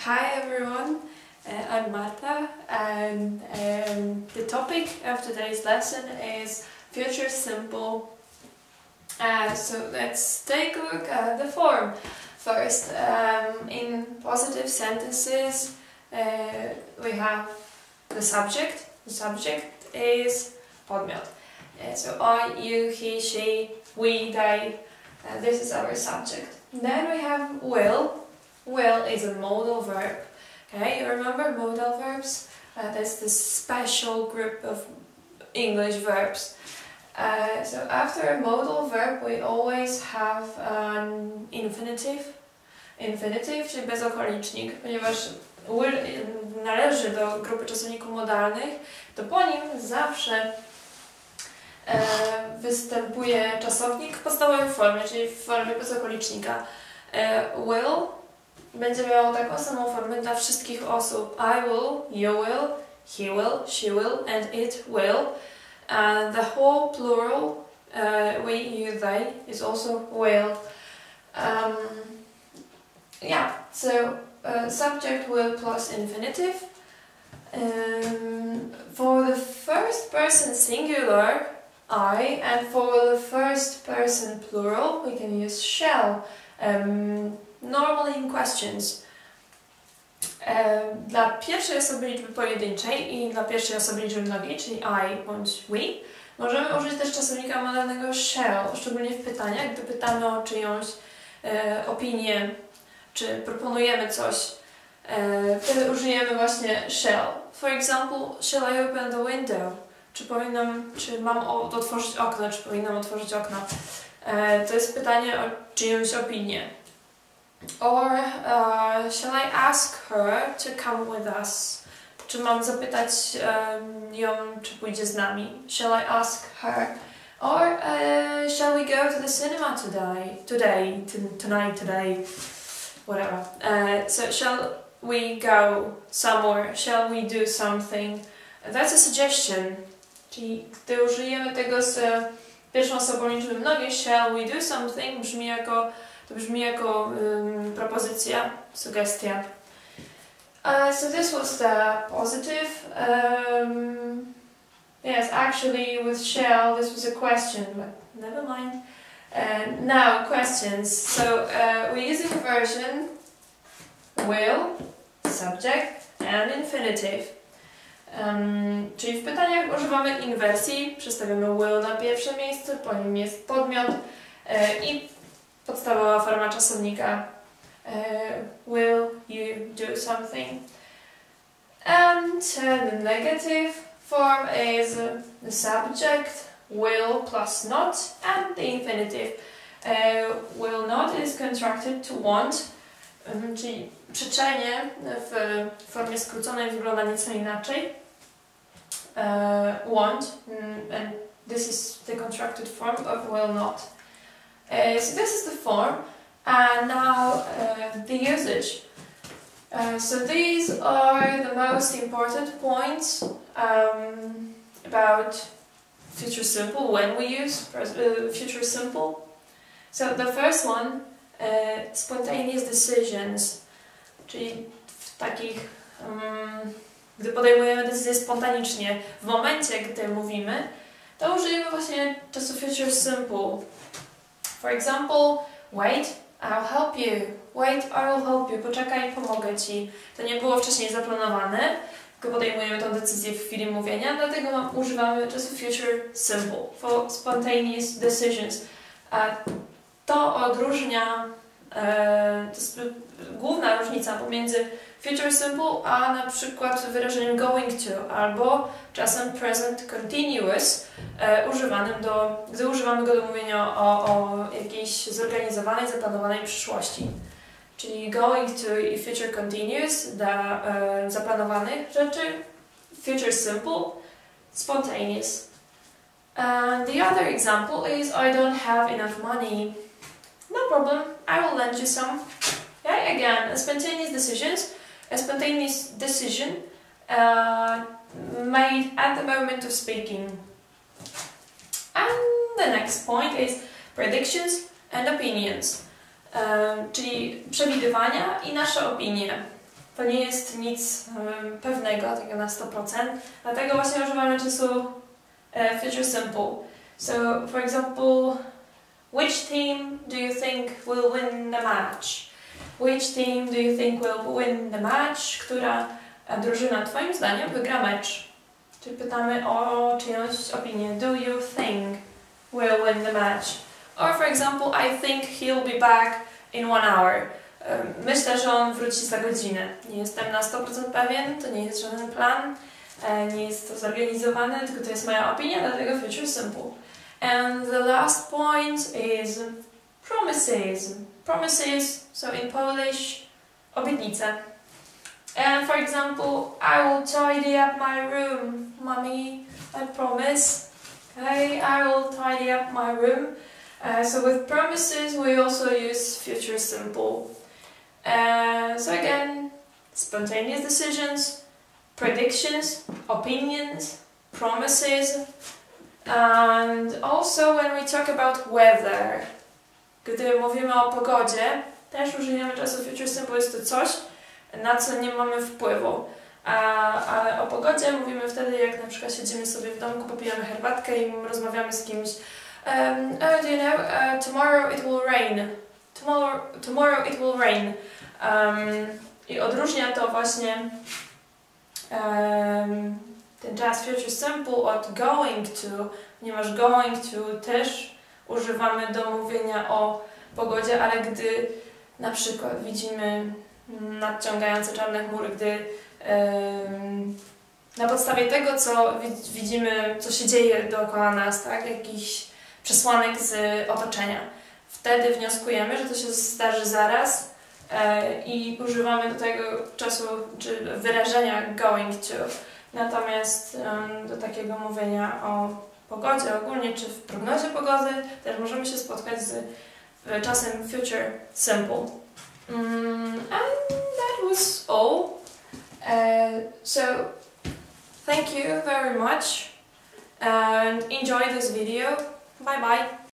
Hi everyone, I'm Marta, and the topic of today's lesson is future simple. So let's take a look at the form. First, in positive sentences, we have the subject. The subject is podmiot. So I, you, he, she, we, they. This is our subject. Then we have will. Will is a modal verb. Okay, you remember modal verbs? That's the special group of English verbs. So after a modal verb we always have an infinitive. Infinitive, czyli bezokolicznik, ponieważ will należy do grupy czasowników modalnych, to po nim zawsze występuje czasownik w podstawowej formie, czyli w formie bezokolicznika. Will będzie miało taką samą formę dla wszystkich osób. I will, you will, he will, she will, and it will. And the whole plural, we, you, they, is also will. Yeah, so subject, will plus infinitive. For the first person singular, I, and for the first person plural, we can use shall. Normally in questions. Dla pierwszej osoby liczby pojedynczej i dla pierwszej osoby liczby mnogiej, czyli I bądź we, możemy użyć też czasownika modalnego shall, szczególnie w pytaniach, gdy pytamy o czyjąś opinię, czy proponujemy coś, wtedy użyjemy właśnie shall. For example, shall I open the window? Czy mam otworzyć okno, czy powinnam otworzyć okno? To jest pytanie o czyjąś opinię. Or shall I ask her to come with us? Czy mam zapytać ją, czy pójdzie z nami? Shall I ask her? Or shall we go to the cinema tonight, whatever. So shall we go somewhere? Shall we do something? That's a suggestion. Czyli gdy użyjemy tego z pierwszą osobą liczby mnogiej, shall we do something, brzmi jako propozycja, sugestia. So this was the positive. Yes, actually with shall this was a question, but never mind. Now questions. So we're using a version will, subject and infinitive. Czyli w pytaniach używamy inwersji, przedstawiamy will na pierwsze miejsce, po nim jest podmiot i podstawowa forma czasownika will you do something. And the negative form is the subject, will plus not, and the infinitive. Will not is contracted to want, czyli przyczenie w formie skróconej wygląda nieco inaczej. Want, and this is the contracted form of will not. So this is the form, and now the usage. So these are the most important points about future simple, when we use future simple. So the first one, spontaneous decisions, czyli w takich, gdy podejmujemy decyzje spontanicznie, w momencie, gdy mówimy, to użyjemy właśnie czasu future simple. For example, wait, I'll help you. Wait, I'll help you. Poczekaj, pomogę ci. To nie było wcześniej zaplanowane, tylko podejmujemy tę decyzję w chwili mówienia, dlatego używamy czasu future simple for spontaneous decisions. To odróżnia, to jest główna różnica pomiędzy future simple a na przykład wyrażeniem going to albo czasem present continuous, gdy używamy go do mówienia o jakiejś zorganizowanej, zaplanowanej przyszłości. Czyli going to i future continuous dla zaplanowanych rzeczy, future simple, spontaneous. And the other example is I don't have enough money. No problem, I will lend you some. Yeah, again, a spontaneous decision made at the moment of speaking. And the next point is predictions and opinions, czyli przewidywania i nasze opinie. to nie jest nic pewnego, tego na 100%, dlatego właśnie używamy czasu future simple. So, for example, which team do you think will win the match? Which team do you think will win the match? Która drużyna Twoim zdaniem wygra mecz? Czyli pytamy o czyjąś opinię. Do you think will win the match? Or for example, I think he'll be back in 1 hour. Myślę, że on wróci za godzinę. Nie jestem na 100% pewien, to nie jest żaden plan, nie jest to zorganizowane, tylko to jest moja opinia, dlatego future simple. And the last point is promises. Promises, so in Polish, obietnice. And for example, I will tidy up my room. Mommy, I promise. Okay, I will tidy up my room. So with promises, we also use future simple. So again, spontaneous decisions, predictions, opinions, promises, and also when we talk about weather. Gdy mówimy o pogodzie, też użyjemy czasu future simple, jest to coś, na co nie mamy wpływu. Ale o pogodzie mówimy wtedy, jak na przykład siedzimy sobie w domku, popijamy herbatkę i rozmawiamy z kimś. Oh, do you know, tomorrow it will rain. Tomorrow it will rain. I odróżnia to właśnie ten czas future simple od going to, ponieważ going to też używamy do mówienia o pogodzie, ale gdy na przykład widzimy nadciągające czarne chmury, gdy na podstawie tego, co widzimy, co się dzieje dookoła nas, tak, jakiś przesłanek z otoczenia, wtedy wnioskujemy, że to się zdarzy zaraz i używamy do tego czasu, czy wyrażenia going to. Natomiast do takiego mówienia o pogodzie ogólnie, czy w prognozie pogody, też możemy się spotkać z czasem future simple. And that was all. So thank you very much and enjoy this video. Bye bye.